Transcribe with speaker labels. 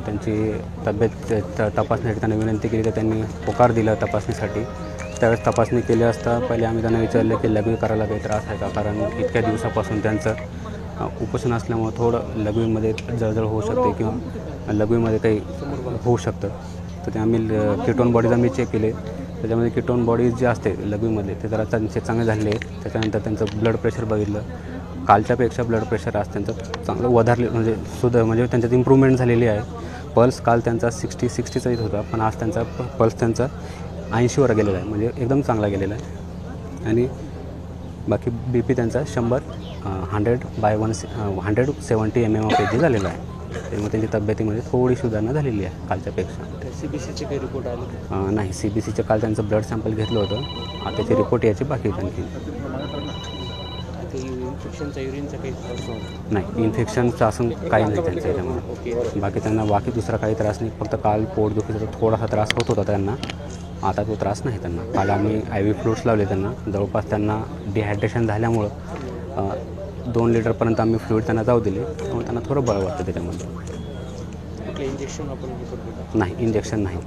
Speaker 1: त्यांची तब्येत तपासण्यासाठी त्यांना विनंती केली तर त्यांनी होकार दिला तपासणीसाठी. त्यावेळेस तपासणी केली असता पहिले आम्ही त्यांना विचारलं की लघवी करायला काही त्रास आहे का, कारण इतक्या दिवसापासून त्यांचं उपोषण असल्यामुळं थोडं लघवीमध्ये जळजळ होऊ शकते किंवा लघवीमध्ये काही होऊ शकतं. तर ते आम्ही कीटोन बॉडीज आम्ही चेक केले. त्याच्यामध्ये कीटोन बॉडीज जे असते लघवीमध्ये ते जरा त्यांचे चांगले झाले. त्याच्यानंतर त्यांचं ब्लड प्रेशर बघितलं. कालच्यापेक्षा ब्लड प्रेशर आज त्यांचं चांगलं वधारले म्हणजे त्यांच्यात इम्प्रूव्हमेंट झालेली आहे. पल्स काल त्यांचा 60-60चा येत होता, पण आज त्यांचा पल्स त्यांचा 80वर गेलेला आहे, म्हणजे एकदम चांगला गेलेला आहे. आणि बाकी बी पी त्यांचा 100/170 mm झालेला आहे. त्यामुळे त्यांची तब्येतीमध्ये थोडी सुधारणा झालेली आहे कालच्यापेक्षा.
Speaker 2: CBCचे काही रिपोर्ट आले
Speaker 1: नाही, CBCचं काल त्यांचं ब्लड सॅम्पल घेतलं होतं. आता त्याचे रिपोर्ट यायचे बाकी आहेत आणखी.
Speaker 2: इन्फेक्शनचा युरिनचा काही
Speaker 1: नाही, इन्फेक्शनचं असं काही नाही त्यांचं याच्यामध्ये. बाकी त्यांना दुसरा काही त्रास नाही. फक्त काल पोटदुखीचा थोडासा त्रास होत होता त्यांना. आता तो त्रास नाही त्यांना. काल आम्ही IV फ्लुइड्स लावले त्यांना. जवळपास त्यांना डिहायड्रेशन झाल्यामुळं 2 लिटरपर्यंत आम्ही फ्लुइड त्यांना जाऊ दिले. त्यामुळे त्यांना थोडं बरं वाटतं त्याच्यामध्ये.
Speaker 2: इंजेक्शन आपण
Speaker 1: नाही, इंजेक्शन नाही.